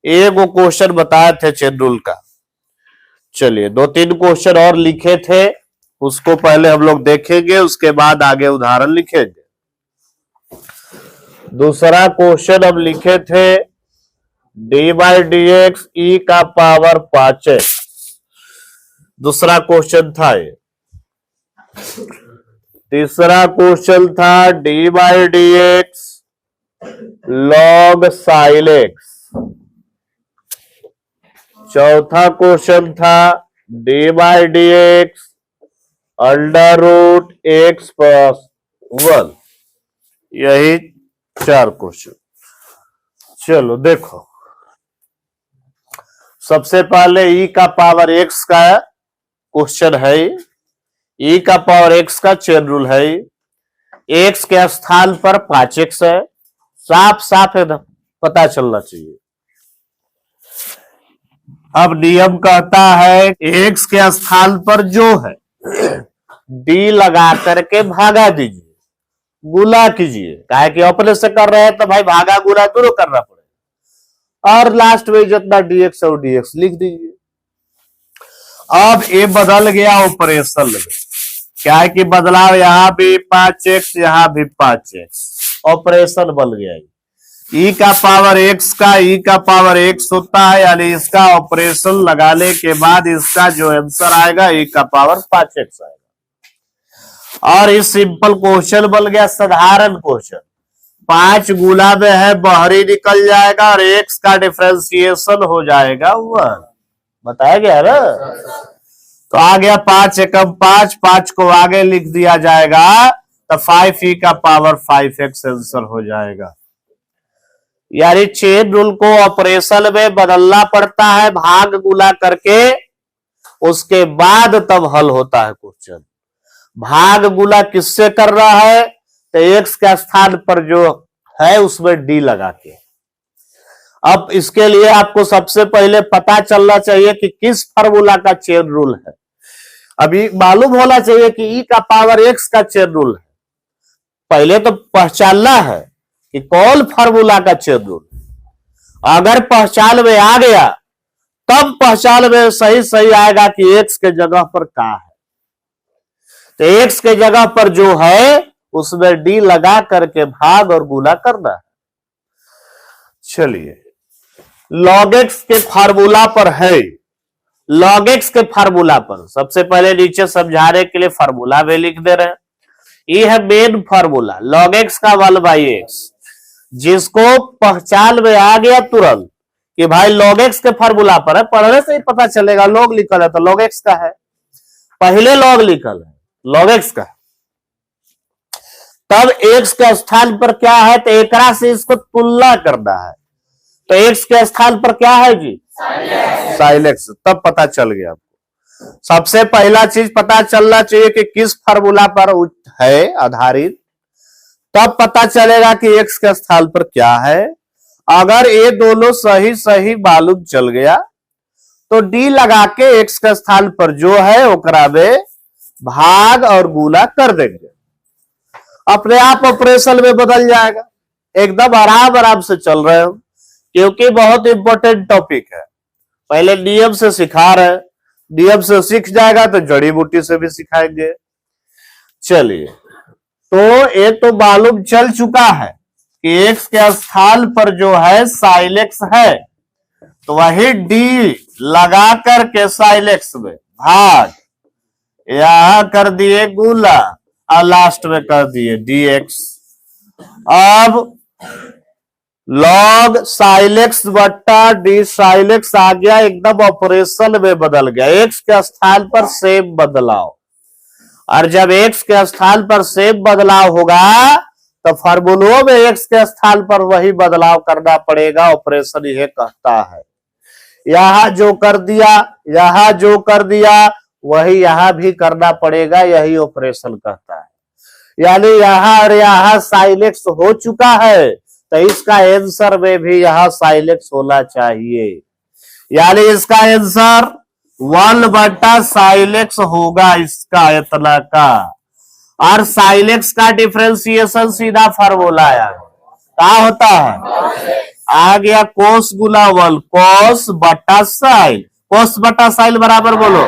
एक वो क्वेश्चन बताए थे चेन रूल का। चलिए 2-3 क्वेश्चन और लिखे थे, उसको पहले हम लोग देखेंगे, उसके बाद आगे उदाहरण लिखेंगे। दूसरा क्वेश्चन हम लिखे थे d/dx e का पावर 5x। दूसरा क्वेश्चन था ये। तीसरा क्वेश्चन था d/dx log sin x। चौथा क्वेश्चन था d/dx √x+1। यही 4 क्वेश्चन। चलो देखो, सबसे पहले e का पावर x का क्वेश्चन है। e का पावर x का चेन रूल है। x के स्थान पर 5x है, साफ साफ एकदम पता चलना चाहिए। अब नियम कहता है x के स्थान पर जो है d लगा करके भागा दीजिए, गुना कीजिए। काहे कि अपने से कर रहे हैं तो भाई भागा गुना दोनों करना पड़ेगा, और लास्ट में जितना dx और dx लिख दीजिए। अब ये बदल गया ऑपरेशन में, क्या है कि बदलाव यहां भी 5x यहां भी 5x, ऑपरेशन बन गया। e का पावर x का e का पावर x होता है, यानी इसका ऑपरेशन लगाने के बाद इसका जो आंसर आएगा e का पावर 5x आएगा। और इस सिंपल क्वेश्चन बन गया साधारण क्वेश्चन। 5 गुना में है, बाहरी निकल जाएगा और x का डिफरेंशिएशन हो जाएगा 1। बताया गया ना। तो आ गया 5 एकम 5, 5 को आगे लिख दिया जाएगा तो 5e का पावर 5x आंसर हो जाएगा। यानी चेन रूल को ऑपरेशन में बदलना पड़ता है, भाग गुना करके, उसके बाद तब हल होता है क्वेश्चन। भाग गुना किससे कर रहा है, तो x के स्थान पर जो है उसमें d लगा के। अब इसके लिए आपको सबसे पहले पता चलना चाहिए कि किस फार्मूला का चेन रूल है। अभी मालूम होना चाहिए कि e का पावर x का चेन रूल है। पहले तो पहचानना है कि कौन फार्मूला का चेन रूल है। अगर पहचान में आ गया तब पहचान में सही सही आएगा कि x के जगह पर क्या है। तो x के जगह पर जो है उसमें d लगा करके भाग और गुना करना है। चलिए log x के फार्मूला पर है, log x के फार्मूला पर सबसे पहले नीचे समझाने के लिए फार्मूला में लिख दे रहे हैं। ये है मेन फार्मूला log x का 1/x, जिसको पहचान में आ गया तुरंत कि भाई log x के फार्मूला पर है, पढ़ने से ही पता चलेगा। log लिखल है तो log x का है, पहले log लिखल है log x का, तब x के स्थान पर क्या है तो एकरा से इसको तुलना करना है। तो x के स्थान पर क्या है जी, sin x, तब पता चल गया आपको। सबसे पहला चीज पता चलना चाहिए कि किस फार्मूला पर है आधारित, तब पता चलेगा कि x के स्थान पर क्या है। अगर ये दोनों सही सही मालूम चल गया तो d लगा के x के स्थान पर जो है ओकरा में भाग और गुना कर देंगे, अपने आप ऑपरेशन में बदल जाएगा। एकदम आराम आराम से चल रहे हो, क्योंकि बहुत इंपॉर्टेंट टॉपिक है। पहले नियम से सिखा रहे, नियम से सीख जाएगा तो जड़ी बूटी से भी सिखाएंगे। चलिए, तो ये तो मालूम चल चुका है कि x के स्थान पर जो है sin x है, तो वही d लगा करके sin x में भाग, यहां कर दिए गुना और लास्ट में कर दिए dx। अब log sin x बट्टा d sin x आ गया, एकदम ऑपरेशन में बदल गया। x के स्थान पर सेम बदलाव, और जब x के स्थान पर सेम बदलाव होगा तो फार्मूलों में x के स्थान पर वही बदलाव करना पड़ेगा। ऑपरेशन यह कहता है, यहां जो कर दिया यहां जो कर दिया वही यहां भी करना पड़ेगा, यही ऑपरेशन कहता है। यानी यहां और यहां sin x हो चुका है तो इसका आंसर में भी यहां sin x होना चाहिए, यानी इसका आंसर 1/sin x होगा इसका इतना का। और sin x का डिफरेंशिएशन सीधा फार्मूला है, क्या होता है आ गया कोस गुना 1, कोस बटा साइन, कोस बटा साइन बराबर बोलो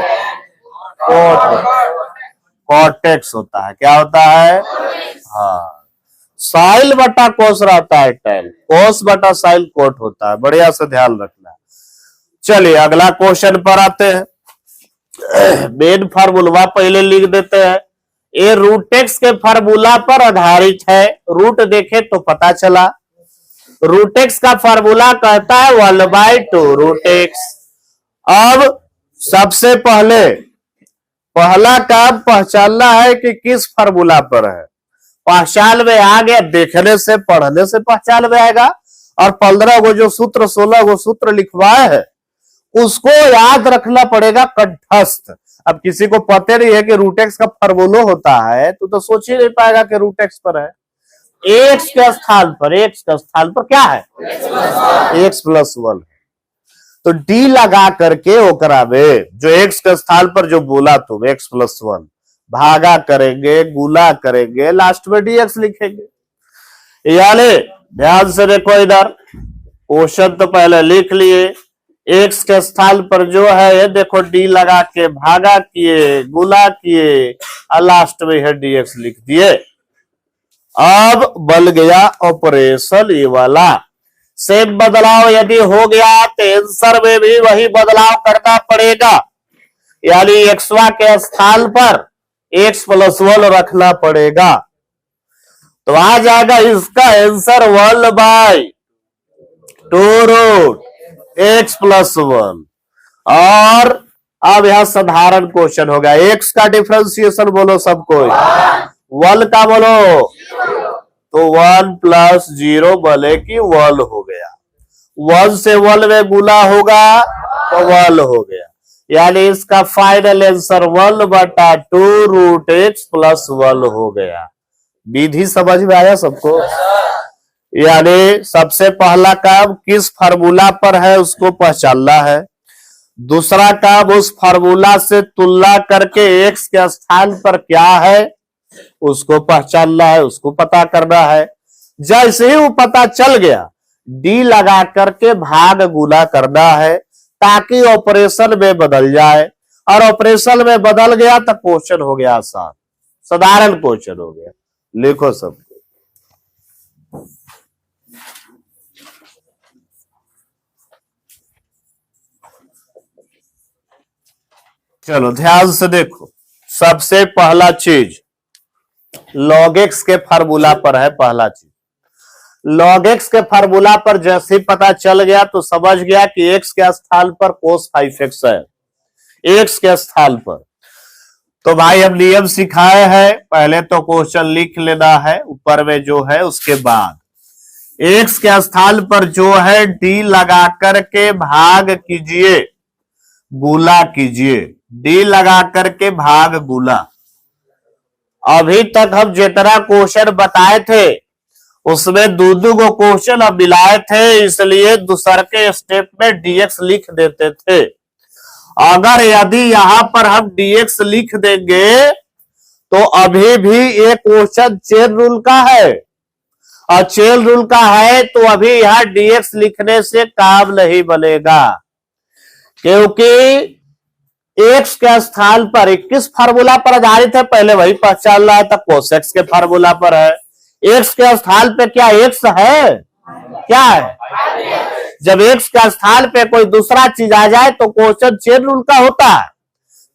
कॉटेक्स होता है। क्या होता है? हाँ, साइल बटा कोस रहता है टेन, कोस बटा साइल कोट होता है। बढ़िया से ध्यान रखना। चलिए अगला क्वेश्चन पर आते हैं। मेन फार्मूला पहले लिख देते हैं। ये रूट एक्स के फार्मूला पर आधारित है। रूट देखे तो पता चला, रूट एक्स का फार्मूला कहता है 1/2 रूट एक्स। अब सबसे पहला काम पहचानना है कि किस फार्मूला पर है। पहचान में आ गया, देखने से पढ़ने से पहचान में आएगा। और 15 गो जो सूत्र 16 गो सूत्र लिखवाए हैं उसको याद रखना पड़ेगा कंठस्थ। अब किसी को पता नहीं है कि रूट एक्स का फार्मूला होता है तो सोच ही नहीं पाएगा कि रूट एक्स पर है। एक्स के स्थान पर क्या है? X plus 1। तो डी लगा करके ओकरा में जो एक्स के स्थान पर जो बोला तुम एक्स प्लस 1 भागा करेंगे, गुला करेंगे, लास्ट में डीएक्स लिखेंगे। यानी ध्यान से देखो इधर, क्वेश्चन तो पहले लिख लिए। एक्स के स्थान पर जो है ये देखो डी लगा के भागा किए, गुला किए और लास्ट में है डीएक्स लिख दिए। अब बन गया ऑपरेशन ये वाला। सेम बदलाव यदि हो गया तो आंसर में भी वही बदलाव करना पड़ेगा। यानी एक्सवा के स्थान पर एक्स प्लस 1 रखना पड़ेगा। तो आ जाएगा इसका आंसर 1/2 रूट एक्स प्लस 1। और अब यहां साधारण क्वेश्चन हो गया। एक्स का डिफरेंशिएशन बोलो सबको, 1 का बोलो तो 1 + 0 बोले कि 1 हो गया। 1 से 1 में गुना होगा तो 1 हो गया। यानी इसका final answer 1/2 root X plus 1 हो गया। विधि समझ में आया सबको? यानी सबसे पहला काम किस फार्मूला पर है उसको पहचानना है। दूसरा काम उस फार्मूला से तुलना करके एक्स के स्थान पर क्या है उसको पहचानना है, उसको पता करना है। जैसे ही वो पता चल गया डी लगा करके भाग गुना करना है ताकि ऑपरेशन में बदल जाए। और ऑपरेशन में बदल गया तो क्वेश्चन हो गया आसान, साधारण क्वेश्चन हो गया। लिखो सब। चलो ध्यान से देखो। सबसे पहला चीज लॉग एक्स के फार्मूला पर है। पहला चीज लॉग एक्स के फार्मूला पर जैसे ही पता चल गया तो समझ गया कि एक्स के स्थान पर cos 5x है। एक्स के स्थान पर तो भाई हम नियम सिखाए हैं, पहले तो क्वेश्चन लिख लेना है ऊपर में जो है, उसके बाद एक्स के स्थान पर जो है डी लगा करके भाग कीजिए, गुला कीजिए। डी लगा करके भाग गुला। अभी तक हम जितना क्वेश्चन बताए थे उसमें दो को क्वेश्चन अब मिलाए थे, इसलिए दूसरे के स्टेप में डीएक्स लिख देते थे। अगर यदि यहां पर हम डीएक्स लिख देंगे तो अभी भी ये क्वेश्चन चेन रूल का है, और चेन रूल का है तो अभी यहां डीएक्स लिखने से काम नहीं बनेगा, क्योंकि एक्स के स्थान पर किस फार्मूला पर आधारित है पहले वही पहचान रहा था। cos x के फार्मूला पर है। एक्स के स्थान पे क्या एक्स है? क्या है? जब एक्स के स्थान पे कोई दूसरा चीज आ जाए तो क्वेश्चन चेन रूल का होता है।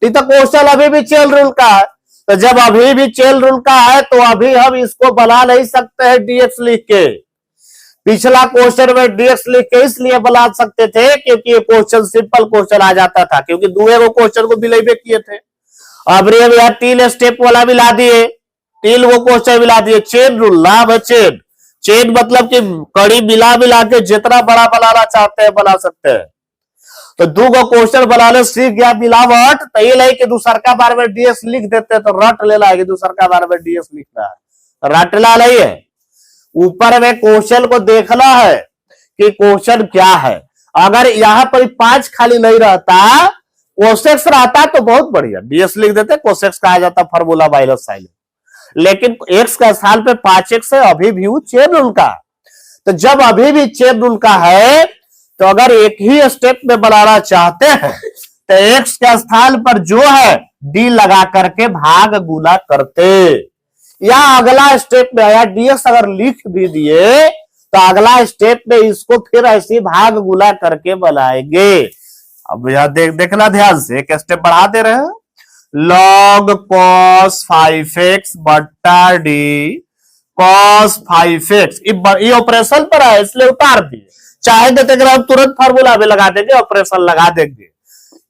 तो क्वेश्चन अभी भी चेन रूल का है। तो जब अभी भी चेन रूल का है तो अभी हम इसको बना नहीं सकते हैं डीएक्स लिख के। पिछला क्वेश्चन में डीएक्स लिख के इसलिए बना सकते थे क्योंकि ये क्वेश्चन सिंपल क्वेश्चन आ जाता था, क्योंकि दूसरे को क्वेश्चन को बिलेबे किए थे। अब यार 3 स्टेप वाला मिला दिए, 3 वो क्वेश्चन मिला दिए। चेन रूल लाभ है। चेन मतलब कि कड़ी मिला के जितना बड़ा बनाना चाहते हैं बना सकते हैं। तो 2 को क्वेश्चन बनाने सीख गया मिलावट, तो ये नहीं कि दूसरा बार में डीएक्स लिख देते तो रट लेना है कि दूसरा बार में डीएक्स लिखना है, रटना नहीं है। ऊपर में क्वेश्चन को देखना है कि क्वेश्चन क्या है। अगर यहाँ पर 5 खाली नहीं रहता, कोसेक्स रहता तो बहुत बढ़िया, डीएक्स लिख देते, कोसेक्स कहा जाता फार्मूला माइनस साइन। लेकिन एक्स का स्थान पे 5x है, अभी भी चेन रूल का। तो जब अभी भी चेन रूल का है, तो अगर एक ही स्टेप में बनाना चाहते हैं तो एक्स के स्थान पर जो है डी लगा करके भाग गुना करते, या अगला स्टेप में आया डीएक्स अगर लिख भी दिए तो अगला स्टेप में इसको फिर ऐसी भाग गुना करके बनाएंगे। अब यहां देखना ध्यान से, एक स्टेप बढ़ा दे रहे हैं, log cos 5x बट्टा डी cos 5x, ये ऑपरेशन पर है इसलिए उतार दिए, चाहे देते हम तुरंत फार्मूला भी लगा देंगे, ऑपरेशन लगा देंगे।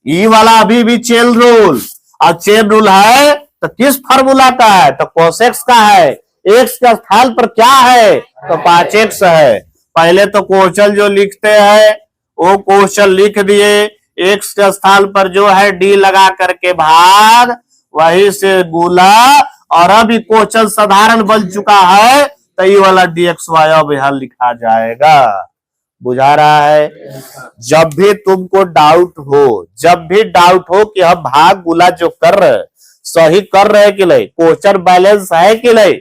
ई वाला अभी भी चेन रूल, और चेन रूल है तो किस फार्मूला का है, तो cos x का है, x के स्थान पर क्या है तो 5x है। पहले तो क्वेश्चन जो लिखते हैं वो क्वेश्चन लिख दिए, x के स्थान पर जो है डी लगा करके भाग, वही से गुना, और अभी क्वेश्चन साधारण बन चुका है तो ये वाला dxy अब यहां लिखा जाएगा। बुझा रहा है? जब भी तुमको डाउट हो कि हम भाग गुना जो कर रहे सही कर रहे कि नहीं, क्वेश्चन बैलेंस है कि नहीं,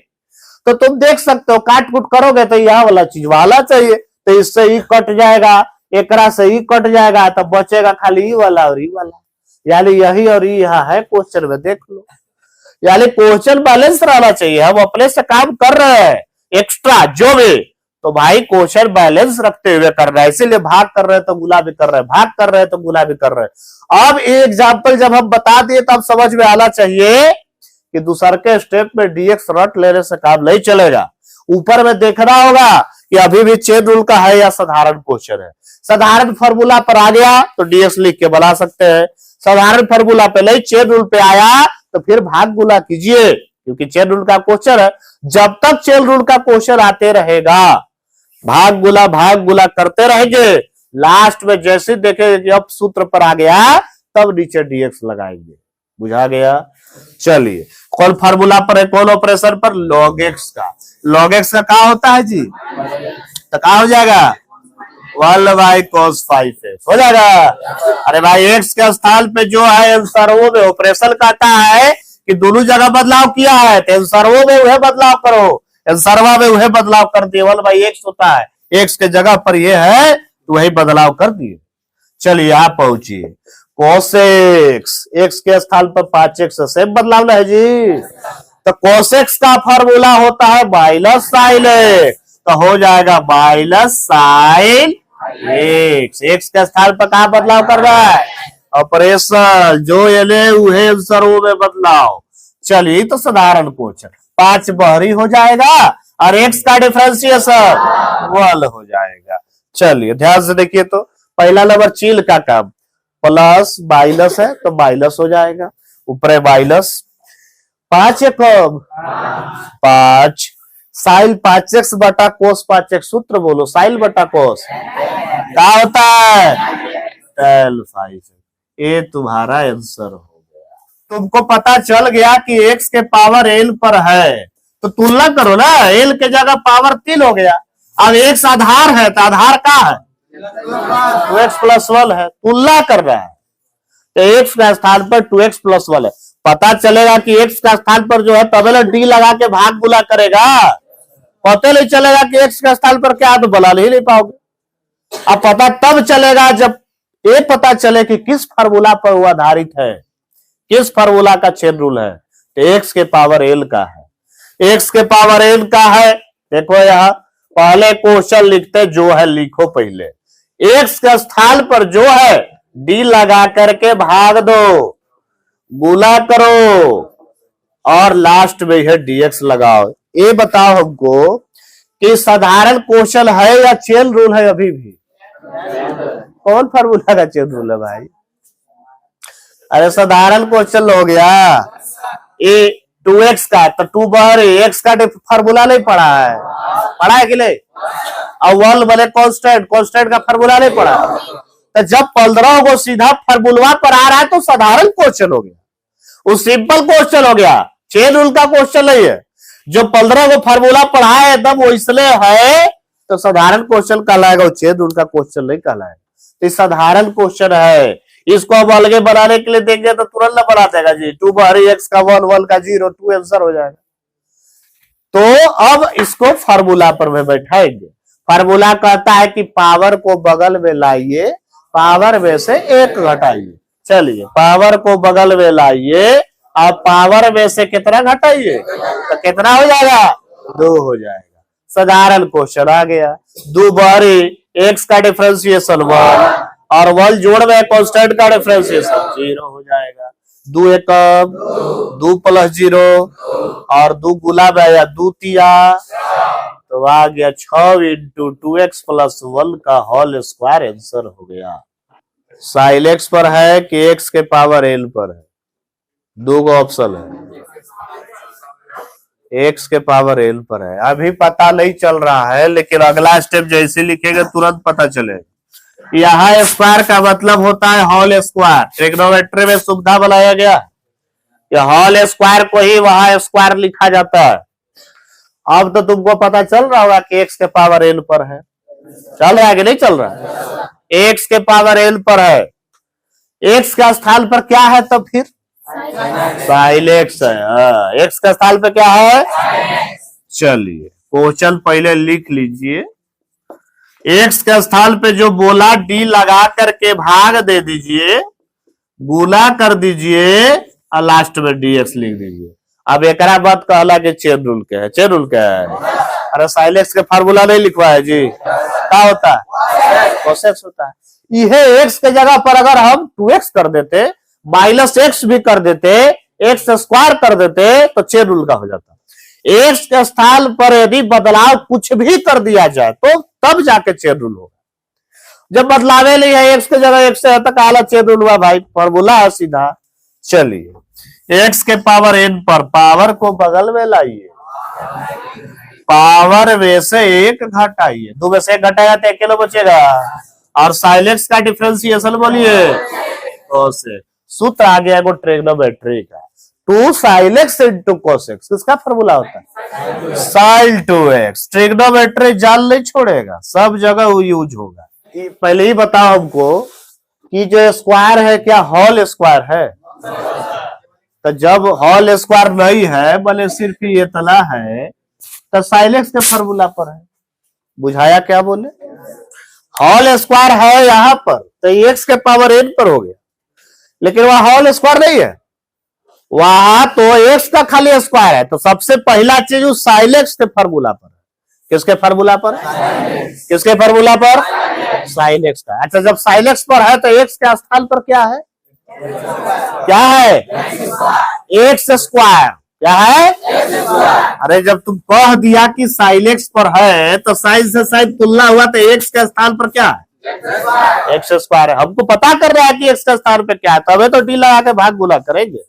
तो तुम देख सकते हो, काट कुट करोगे तो यह वाला चीज वाला चाहिए, तो इससे ही कट जाएगा, एकरा से ही कट जाएगा, तो बचेगा खाली ई वाला और ई वाला, यानी यही और यहाँ है क्वेश्चन में, देख लो। यानी क्वेश्चन बैलेंस रहना चाहिए, हम अपने से काम कर रहे हैं एक्स्ट्रा जो भी, तो भाई क्वेश्चन बैलेंस रखते हुए कर रहे हैं, इसीलिए भाग कर रहे हैं तो गुना भी कर रहे हैं, भाग कर रहे हैं तो गुना भी कर रहे हैं। अब एग्जाम्पल जब हम बता दिए तब समझ में आना चाहिए कि दूसर के स्टेप में डीएक्स रट लेने से काम नहीं चलेगा, ऊपर में देखना होगा कि अभी भी चेन रूल का है या साधारण क्वेश्चन है। साधारण फॉर्मूला पर आ गया तो डीएक्स लिख के बना सकते हैं, साधारण फॉर्मूला पे नहीं चेन रूल पे आया तो फिर भाग गुना कीजिए, क्योंकि चेन रूल का क्वेश्चन है। जब तक चेन रूल का क्वेश्चन आते रहेगा भाग गुना करते रहेंगे, लास्ट में जैसे देखेंगे कि अब सूत्र पर आ गया तब नीचे डीएक्स लगाएंगे। बुझा गया? चलिए, कौन फार्मूला पर है, कौन ऑपरेशन पर, log x का। log x का क्या होता है जी, तो क्या हो जाएगा 1 cos 5x हो जाएगा। अरे भाई x के स्थान पे जो है सर्वो में ऑपरेशन कहता है कि दोनों जगह बदलाव किया है, तो सर्वो में वह बदलाव करो, सर्वा में वह बदलाव कर दिए, 1/x होता है, x के जगह पर यह है तो वही बदलाव कर दिए। चलिए आप पहुंचिए cos x के स्थान पर 5x से बदलाव है जी, तो cos x का फॉर्मूला होता है माइनस साइन x, तो हो जाएगा माइनस साइन x के स्थान पर कहा बदलाव कर रहा है, ऑपरेशन जो एले उहे सर्वो में बदलाव। चलिए तो साधारण क्वेश्चन, 5 बाहरी हो जाएगा और x का डिफरेंशिएशन 1 हो जाएगा। चलिए ध्यान से देखिए, तो पहला नंबर चील का काम, प्लस माइनस है तो माइनस हो जाएगा, ऊपर माइनस 5 कब 5 साइन 5x बटा कोस 5x, सूत्र बोलो, साइन बटा कोस क्या होता है tan 5x। ये तुम्हारा आंसर हो गया। तुमको पता चल गया कि x के पावर n पर है तो तुलना करो ना, l के जगह पावर 3 हो गया। अब x आधार है तो आधार का है 2x + 1 है, तुलना कर रहा है तो x का स्थान पर 2x + 1 है। पता चलेगा कि x का स्थान पर जो है तबला डी लगा के भाग गुना करेगा, पता नहीं चलेगा कि x का स्थान पर क्या, तो बना ही नहीं पाओगे। अब पता तब चलेगा जब ये पता चले कि किस फार्मूला पर वो आधारित है, किस फार्मूला का चेन रूल है, तो x के पावर l का है, x के पावर n का है। देखो यहाँ पहले क्वेश्चन लिखते जो है लिखो, पहले x के स्थान पर जो है d लगा करके भाग दो, गुना करो और लास्ट में यह dx लगाओ। ये बताओ हमको कि साधारण क्वेश्चन है या चेन रूल है, अभी भी कौन फार्मूला का चेन रूल है भाई? अरे साधारण क्वेश्चन हो गया, ये 2x का, तो 2 बार x का फार्मूला नहीं पढ़ा है, पढ़ा है कि नहीं? और 1 बने कांस्टेंट, कांस्टेंट का फार्मूला नहीं पढ़ा। तो जब 15 को सीधा फार्मूला पर आ रहा है तो साधारण क्वेश्चन हो गया, वो सिंपल क्वेश्चन हो गया, चेन रूल का क्वेश्चन नहीं है। जो 15 को फार्मूला पढ़ा है एकदम वो इसलिए है तो साधारण क्वेश्चन कहलाएगा, वो चेन रूल का क्वेश्चन नहीं कहलाएगा। तो साधारण क्वेश्चन है, इसको अब अलगे बनाने के लिए देंगे तो तुरंत ना बना देगा जी, 2 बाहरी x का 1, 1 का 0, 2 आंसर हो जाएगा। तो अब इसको फार्मूला पर में बैठाएंगे, फार्मूला कहता है कि पावर को बगल में लाइए, पावर में से एक घटाइए। चलिए पावर को बगल में लाइए और पावर में से कितना घटाइए, तो कितना हो जाएगा, 2 हो जाएगा। साधारण क्वेश्चन आ गया। 2 बारी एक्स का डिफरेंशिएशन 1 और 1 जोड़ में कांस्टेंट का डिफरेंशिएशन 0 हो जाएगा। 2 एकम 2 प्लस 0 और 2 गुना में आया 2 तिया, तो आ गया 6 इंटू 2x प्लस 1 का होल स्क्वायर आंसर हो गया। साइन एक्स पर है कि एक्स के पावर एल पर है, 2 ऑप्शन है, एक्स के पावर एल पर है। अभी पता नहीं चल रहा है, लेकिन अगला स्टेप जैसे लिखेंगे तुरंत पता चलेगा। यहाँ स्क्वायर का मतलब होता है होल स्क्वायर, ट्रिग्नोमेट्री में सुविधा बनाया गया कि होल स्क्वायर को ही वहां स्क्वायर लिखा जाता है। अब तो तुमको पता चल रहा होगा कि एक्स के पावर एल पर है। चल रहा है कि नहीं चल रहा है? एक्स के पावर एल पर है, एक्स का स्थान पर क्या है, तो फिर साइन एक्स है। एक्स का स्थान पे क्या है, चलिए क्वेश्चन पहले लिख लीजिए। एक्स के स्थान पे जो बोला डी लगा करके भाग दे दीजिए, गुना कर दीजिए और लास्ट में डी एक्स लिख दीजिए। अब एक बात कहला कि चेन रूल क्या है, चेन रूल क्या है? अरे साइन एक्स के फार्मूला नहीं लिखवा है जी, क्या होता है, कोसेक्स होता है। यह एक्स के जगह पर अगर हम 2x कर देते, माइनस एक्स भी कर देते, एक्स स्क्वायर कर देते, तो चेन रूल का हो जाता। एक्स के स्थान पर यदि बदलाव कुछ भी कर दिया जाए तो तब जाके चेन रूल होगा। जब बदलावे नहीं है, एक्स के जगह एक्स है तो काला चेन रूल हुआ भाई, फॉर्मूला है सीधा। चलिए एक्स के पावर एन पर पावर को बगल में लाइए, पावर में से 1 घटाइए, 2 में से 1 घटाएगा तो 1 किलो बचेगा। और साइन एक्स का डिफरेंशिएशन बोलिए, तो से सूत्र आ गया वो ट्रिग्नोमेट्री का, 2 sin x into cos x। किसका फॉर्मूला होता है, sin 2x। ट्रिग्नोमेट्री जाल नहीं छोड़ेगा, सब जगह वो यूज होगा। पहले ही बताओ हमको कि जो स्क्वायर है क्या होल स्क्वायर है, तो जब होल स्क्वायर नहीं है भले सिर्फ ये इतना है तो sin x के फॉर्मूला पर है। बुझाया क्या बोले, होल स्क्वायर है यहां पर तो x के पावर n पर हो गया, लेकिन वहां होल स्क्वायर नहीं है, वहां तो एक्स का खाली स्क्वायर है। तो सबसे पहला चीज उस साइन एक्स के फार्मूला पर है। किसके फार्मूला पर, किसके फार्मूला पर, साइन एक्स का। अच्छा जब साइन एक्स पर है तो एक्स के स्थान पर क्या है, क्या है, एक्स स्क्वायर। क्या है, अरे जब तुम कह दिया कि साइन एक्स पर है तो साइन से साइन तुलना हुआ तो एक्स के स्थान पर क्या है, एक्स स्क्वायर है। हमको पता कर रहा है कि एक्स का स्थान पे क्या है, तबे तो डी लगा के भाग गुना करेंगे।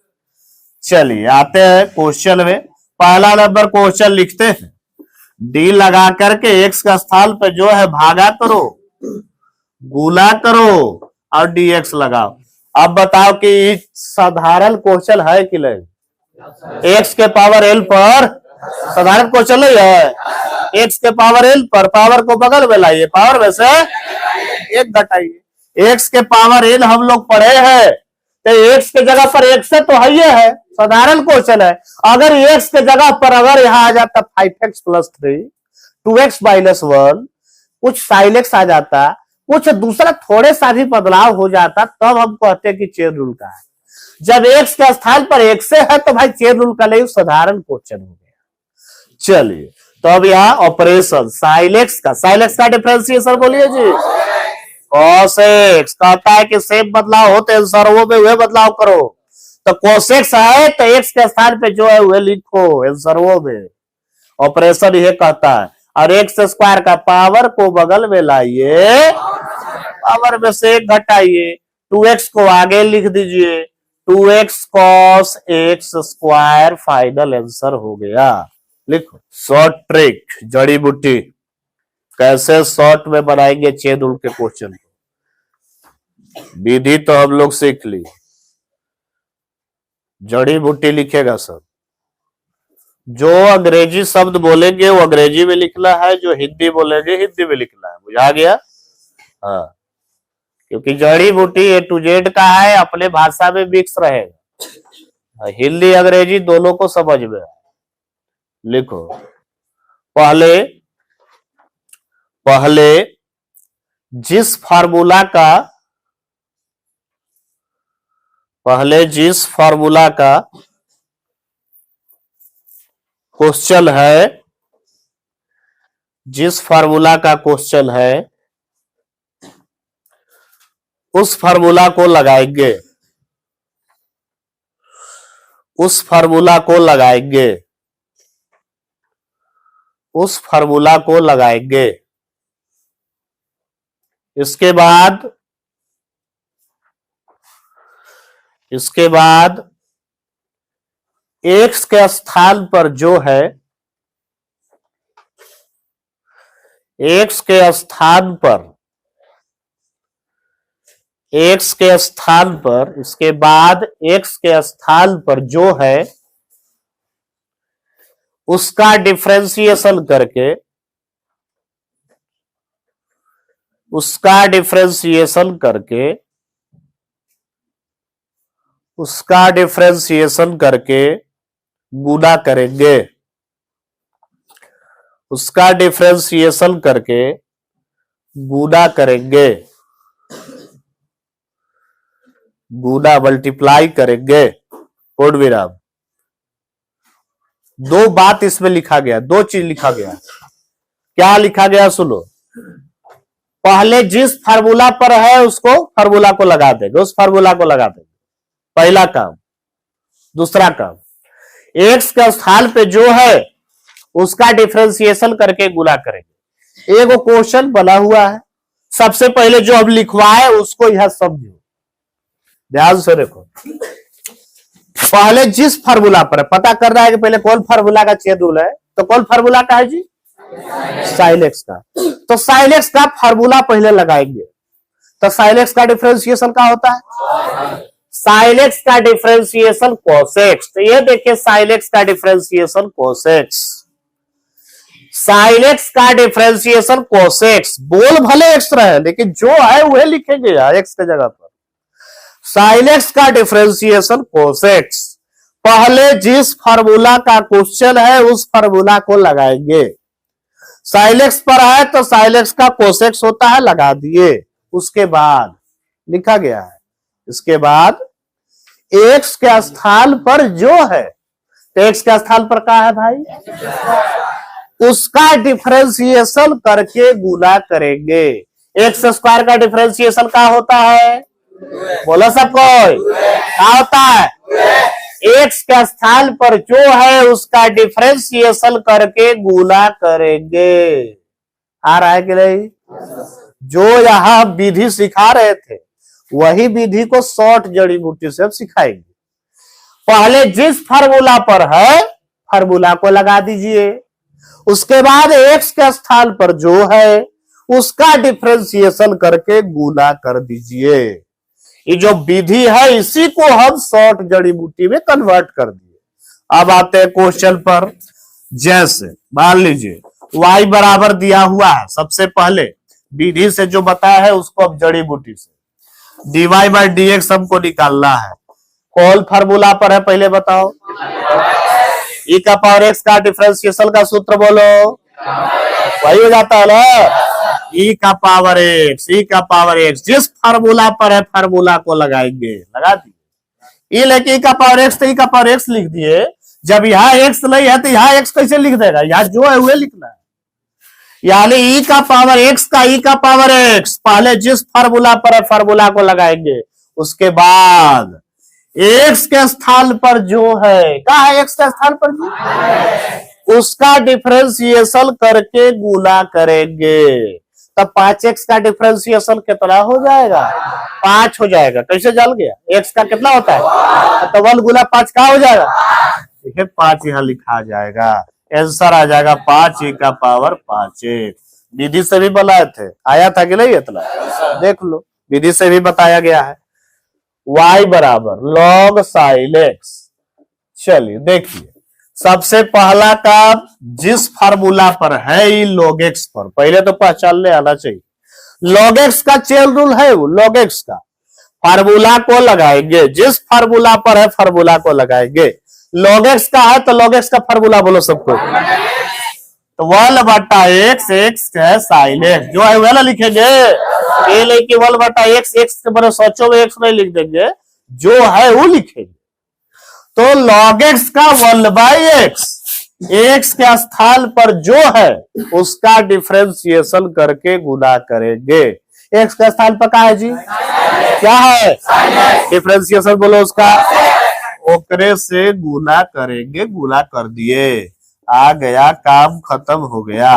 चलिए आते हैं क्वेश्चन में, पहला नंबर क्वेश्चन लिखते हैं। डी लगा करके एक्स का स्थान पे जो है भागा करो, गुना करो और डी एक्स लगाओ। अब बताओ कि साधारण क्वेश्चन है कि नहीं, एक्स के पावर एल पर साधारण क्वेश्चन नहीं है। एक्स के पावर एल पर पावर को बगल में लाइए, पावर में से 1 घटाइए। एक्स के पावर एल हम लोग पढ़े हैं तो एक्स के जगह पर एक्स तो है, साधारण क्वेश्चन है। अगर एक्स के जगह पर अगर यहां आ जाता 5x प्लस 3, 2x माइनस 1, कुछ साइन एक्स आ जाता, कुछ दूसरा थोड़े सा भी बदलाव हो जाता, तब हम कहते हैं कि चेन रूल का है। जब एक्स के स्थान पर एक्स है तो भाई चेन रूल का नहीं, साधारण क्वेश्चन हो गया। चलिए तो अब यहाँ ऑपरेशन साइन एक्स का डिफरेंशिएशन बोलिए जी, cos x कहता है कि सेम बदलाव होते हैं आंसरों में, वह बदलाव करो। तो cos x है तो x के स्थान पे जो है वह लिखो आंसरों में, ऑपरेशन यह कहता है। और एक्स स्क्वायर का पावर को बगल में लाइए, पावर में से 1 घटाइए, 2x को आगे लिख दीजिए, 2x cos x square final answer हो गया। लिखो शॉर्ट ट्रिक, जड़ी बूटी कैसे शॉर्ट में बनाएंगे चेन रूल के क्वेश्चन को। विधि तो हम लोग सीख ली, जड़ी बूटी लिखेगा सब। जो अंग्रेजी शब्द बोलेंगे वो अंग्रेजी में लिखना है, जो हिंदी बोलेंगे हिंदी में लिखना है। बुझा गया, हाँ, क्योंकि जड़ी बूटी ए टू जेड का है, अपने भाषा में मिक्स रहेगा, हिंदी अंग्रेजी दोनों को समझ में। लिखो पहले पहले जिस फार्मूला का क्वेश्चन है, जिस फार्मूला का क्वेश्चन है उस फार्मूला को लगाएंगे, उस फार्मूला को लगाएंगे, उस फार्मूला को लगाएंगे। इसके बाद x के स्थान पर जो है, x के स्थान पर इसके बाद x के स्थान पर जो है उसका डिफरेंशिएशन करके, गुणा करेंगे, उसका डिफरेंशिएशन करके गुणा करेंगे, गुणा मल्टीप्लाई करेंगे। कोड विराम। दो बात इसमें लिखा गया, दो चीज लिखा गया। क्या लिखा गया सुनो। पहले जिस फार्मूला पर है उसको फार्मूला को लगा देंगे, उस फार्मूला को लगा देंगे, पहला काम। दूसरा काम, एक्स के स्थान पे जो है उसका डिफरेंशिएशन करके गुणा करेंगे। एक क्वेश्चन बना हुआ है, सबसे पहले जो हम लिखवाए उसको यह समझो, ध्यान से देखो। पहले जिस फार्मूला पर पता कर रहा है कि पहले कौन फार्मूला का चेन रूल है, तो कौन फार्मूला का है जी, साइन एक्स का। तो साइन एक्स का फार्मूला पहले लगाएंगे। तो साइन एक्स का डिफरेंशिएशन क्या होता है, साइन एक्स का डिफरेंशिएशन cos x। तो ये देखिए साइन एक्स का differentiation cos x, sine x का डिफरेंशिएशन cos x। बोल भले एक्स रहे लेकिन जो है वह लिखेंगे यार एक्स के जगह पर। साइन एक्स का डिफरेंशिएशन cos x, पहले जिस फार्मूला का क्वेश्चन है उस फार्मूला को लगाएंगे। साइन एक्स पर है तो साइन एक्स का cos x होता है, लगा दिए। उसके बाद लिखा गया है, इसके बाद x के स्थान पर जो है, तो x के स्थान पर क्या है भाई, उसका डिफरेंशिएशन करके गुणा करेंगे। एक्स स्क्वायर का डिफरेंशिएशन क्या होता है, बोलो सब कोई, क्या होता है, एक्स के स्थान पर जो है उसका डिफरेंशिएशन करके गुणा करेंगे। आ रहा है कि नहीं। जो यहां विधि सिखा रहे थे वही विधि को शॉर्ट जड़ी बूटी से सिखाएंगे। पहले जिस फार्मूला पर है फार्मूला को लगा दीजिए, उसके बाद एक्स के स्थान पर जो है उसका डिफरेंशिएशन करके गुणा कर दीजिए। ये जो विधि है इसी को हम शॉर्ट जड़ी बूटी में कन्वर्ट कर दिए। अब आते हैं क्वेश्चन पर। जैसे मान लीजिए y बराबर दिया हुआ है, सबसे पहले विधि से जो बताया है उसको अब जड़ी बूटी से dy बाई dx हमको निकालना है। कौन फार्मूला पर है पहले बताओ, e का पावर x का डिफरेंशिएशन का सूत्र बोलो, वही हो जाता है ना, e का पावर x, e का पावर x। जिस फार्मूला पर है फार्मूला को लगाएंगे, लगा दिए। e लेके e का पावर x, तो e का पावर x लिख दिए। जब यहाँ x नहीं है तो यहाँ x कैसे लिख देगा, यहाँ जो है वह लिखना है। यानी e का पावर x का e का पावर x, पहले जिस फार्मूला पर है फार्मूला को लगाएंगे, उसके बाद x के स्थान पर जो है, क्या है x के स्थान पर जो, उसका डिफरेंशिएशन करके गुणा करेंगे। तब 5x का डिफरेंशिएशन कितना हो जाएगा, 5 हो जाएगा। कैसे जल गया, x का कितना होता है, तो 1 गुना 5 का हो जाएगा, देखिए 5 यहाँ लिखा जाएगा। आंसर आ जाएगा 5 e का पावर 5x। विधि से भी बनाए थे, आया था कि नहीं इतना, देख लो विधि से भी बताया गया है। y बराबर log sin x। चलिए देखिए, सबसे पहला काम, जिस फार्मूला पर है ये log x पर, पहले तो पहचानने आना चाहिए। log x का चेन रूल है, वो log x का फार्मूला को लगाएंगे। जिस फार्मूला पर है फार्मूला को लगाएंगे। log x का है तो log x का फार्मूला बोलो सबको, तो 1/x एक्स है साइन एक्स जो है वह ना लिखेंगे, ये लेके 1/x एक्स के बड़े सोचो में एक्स नहीं लिख देंगे, जो है वो लिखेंगे। तो log x का 1/x एक्स के स्थान पर जो है उसका डिफरेंशिएशन करके गुना करेंगे। एक्स के स्थान पर क्या है जी, क्या है, डिफरेंशिएशन बोलो उसका, ओकरे से गुना करेंगे, गुना कर दिए, आ गया, काम खत्म हो गया।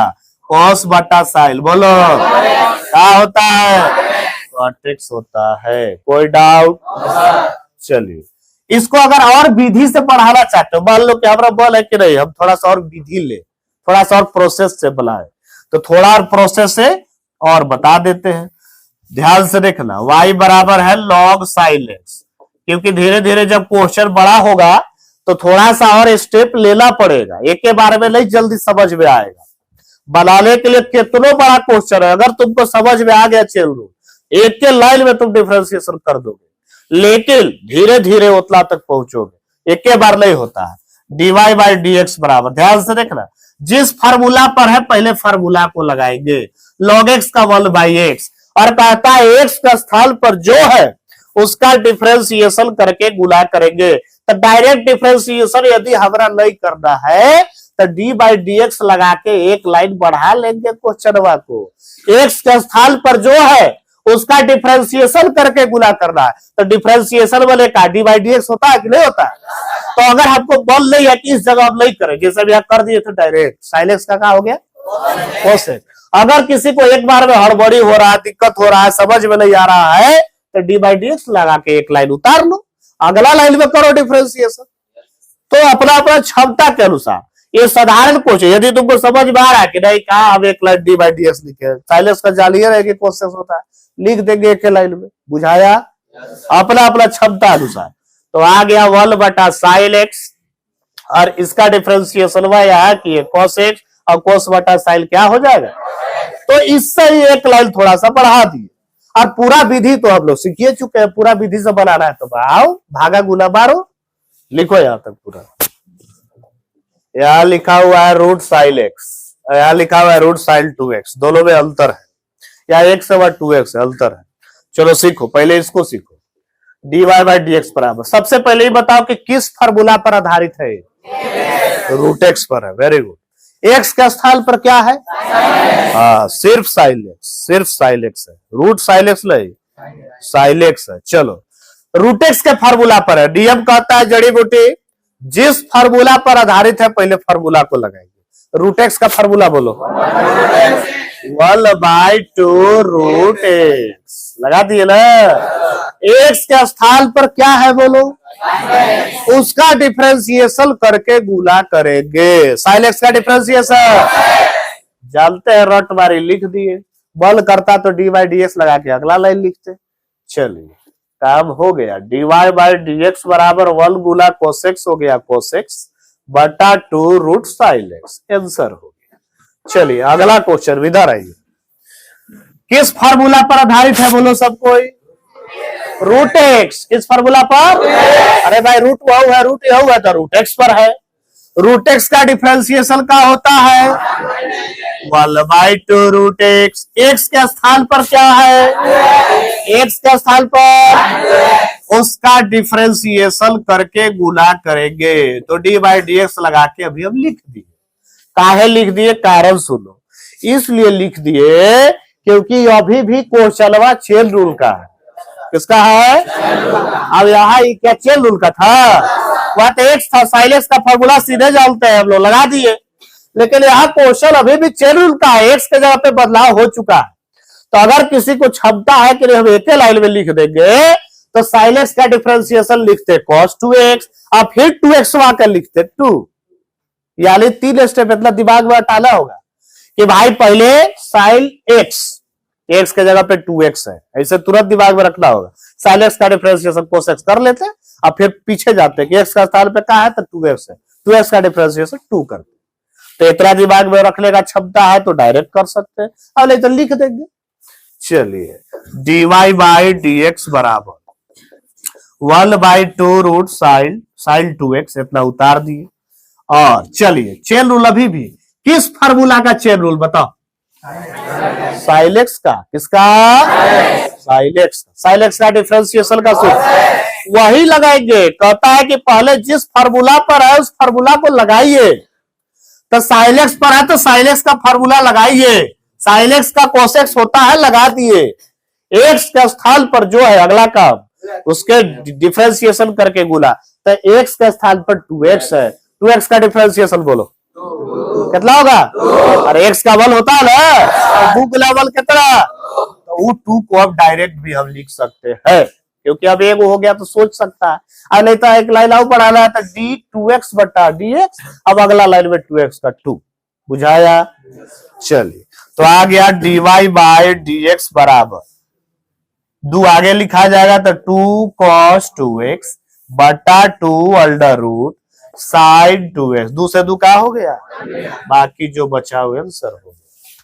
cos बटा साइन बोलो क्या होता है, cot x होता है। कोई डाउट? चलिए इसको अगर और विधि से पढ़ाना चाहते हो, मान लो कि हमारा बल है कि नहीं, हम थोड़ा सा और विधि ले, थोड़ा सा और प्रोसेस से बुलाए, तो थोड़ा और प्रोसेस से और बता देते हैं। ध्यान से देखना, y बराबर है log sin x, क्योंकि धीरे धीरे जब क्वेश्चन बड़ा होगा तो थोड़ा सा और स्टेप लेना पड़ेगा, एक के बारे में नहीं जल्दी समझ में आएगा। बनाने के लिए कितना बड़ा क्वेश्चन है, अगर तुमको समझ में आ गया चेन रूल, एक के लाइन में तुम डिफरेंशिएशन कर दोगे, लेकिन धीरे धीरे उतना तक पहुंचोगे, एक के बार नहीं होता है। dy/dx बराबर, ध्यान से देखना, जिस फार्मूला पर है पहले फार्मूला को लगाएंगे, log x का 1/x, और कहता है एक्स का स्थान पर जो है उसका डिफरेंशिएशन करके गुना करेंगे। तो डायरेक्ट डिफरेंशिएशन यदि हमारा नहीं करना है तो dy/dx लगा के एक लाइन बढ़ा लेंगे क्वेश्चनवा को, एक्स के स्थान पर जो है उसका डिफरेंशिएशन करके गुना करना है। तो डिफरेंशिएशन वाले का dy/dx होता है कि नहीं होता है? तो अगर हमको बल नहीं है कि इस जगह हम नहीं करें, जैसे भी कर दिए तो डायरेक्ट sin x का क्या हो गया, cos x। अगर किसी को एक बार में हड़बड़ी हो रहा है, दिक्कत हो रहा है, समझ में नहीं आ रहा है, तो dy/dx लगा के एक लाइन उतार लो, अगला लाइन में करो डिफरेंशिएशन। तो अपना अपना क्षमता के अनुसार ये साधारण क्वेश्चन, यदि तुमको समझ में आ रहा है कि नहीं, कहा हम एक लाइन dy/dx लिखे, साइलेंस का जालिए रहेगी प्रोसेस होता है, लिख देंगे एक लाइन में, बुझाया, अपना अपना क्षमता अनुसार। तो आ गया 1/sin x, और इसका डिफरेंशिएशन वह यहाँ की cos x, और cos बटा साइन क्या हो जाएगा। तो इससे ही एक लाइन थोड़ा सा बढ़ा दिए, और पूरा विधि तो हम लोग सीखिए चुके हैं, पूरा विधि से बनाना है तो आओ भागा गुना बारो, लिखो यहां तक पूरा। यहां लिखा हुआ है √sin x, यहां लिखा हुआ है √sin 2x, दोनों में अंतर है, या x और 2x अंतर है। चलो सीखो, पहले इसको सीखो। dy/dx बराबर, सबसे पहले ही बताओ कि किस फार्मूला पर आधारित है, √x पर है। Very good. एक्स के स्थान पर क्या है, हाँ सिर्फ sin x, सिर्फ sin x है, √sin x नहीं, sin x है। चलो √x के फार्मूला पर है, डीएम कहता है जड़ी बूटी जिस फार्मूला पर आधारित है पहले फार्मूला को लगाएंगे। √x का फार्मूला बोलो, 1/2 √x, लगा दिए ना। एक्स के स्थान पर क्या है बोलो, उसका डिफरेंशिएशन करके गुना करेंगे। sin x का डिफरेंशिएशन जानते हैं, रट मारी लिख दिए, बल करता तो dy/dx लगा के अगला लाइन लिखते। चलिए काम हो गया, dy/dx बराबर 1 गुना cos x हो गया, cos x बटा 2 √sin x, आंसर हो गया। चलिए अगला क्वेश्चन, इधर आइए, किस फार्मूला पर आधारित है बोलो सब कोई, √x, किस फार्मूला पर, अरे भाई रूट वह है, रूट यह हुआ तो √x पर है। √x का डिफरेंशिएशन का होता है 1/2 √x, x के स्थान पर क्या है, x के स्थान पर उसका डिफरेंशिएशन करके गुना करेंगे। तो dy/dx लगा के अभी हम लिख दिए, काहे लिख दिए, कारण सुनो, इसलिए लिख दिए क्योंकि अभी भी क्वेश्चनवा चेन रूल का है। किसका है, अब यहाँ क्या चेन रूल का था, वह तो एक्स था, साइलेंस का फॉर्मूला सीधे जानते हैं हम लोग, लगा दिए, लेकिन यहाँ क्वेश्चन अभी भी चेन रूल का है, एक्स के जगह पे बदलाव हो चुका है। तो अगर किसी को क्षमता है कि हम एक लाइन में लिख देंगे तो साइलेंस का डिफरेंशिएशन लिखते cos 2x, और फिर 2x वहां कर लिखते 2, यानी 3 स्टेप इतना दिमाग में हटाना होगा कि भाई पहले sin x, x के जगह पे 2x है, ऐसे तुरंत दिमाग में रखना होगा। sin x का डिफरेंशिएशन cos x कर लेते, और फिर पीछे जाते कि x का स्थान पे क्या है तो 2x है, 2x का डिफरेंशिएशन 2 करते। तो इतना दिमाग में रखने का क्षमता है तो डायरेक्ट कर सकते हैं, अब नहीं तो लिख देंगे। चलिए dy/dx बराबर 1/2 √sin 2x, इतना उतार दिए। और चलिए चेन रूल अभी भी किस फार्मूला का चेन रूल बताओ? साइलेक्स का। किसका? साइलेक्स। साइलेक्स का डिफरेंशिएशन का सूत्र वही लगाएंगे। कहता है कि पहले जिस फार्मूला पर है उस फार्मूला को लगाइए। तो साइलेक्स पर है तो साइलेक्स का फार्मूला लगाइए। साइलेक्स का कोसेक्स होता है, लगा दिए। एक्स के स्थान पर जो है अगला काम, उसके डिफरेंशिएशन करके गुना। तो एक्स के स्थान पर 2x है, 2x का डिफरेंशिएशन बोलो कितना होगा? अरे एक्स का बल होता है ना, 2 गुना बल कितना? तो वो 2 को अब डायरेक्ट भी हम लिख सकते हैं, क्योंकि अब एक हो गया तो सोच सकता है। अब नहीं तो एक लाइन और पढ़ाना है तो d2x बटा dx। अब अगला लाइन में 2x का 2 बुझाया। चलिए तो आ गया dy बाय dx बराबर 2 आगे लिखा जाएगा तो 2 cos 2x बटा 2 अंडर रूट साइन 2x। 2 से 2 का हो गया, बाकी जो बचा हुआ आंसर हो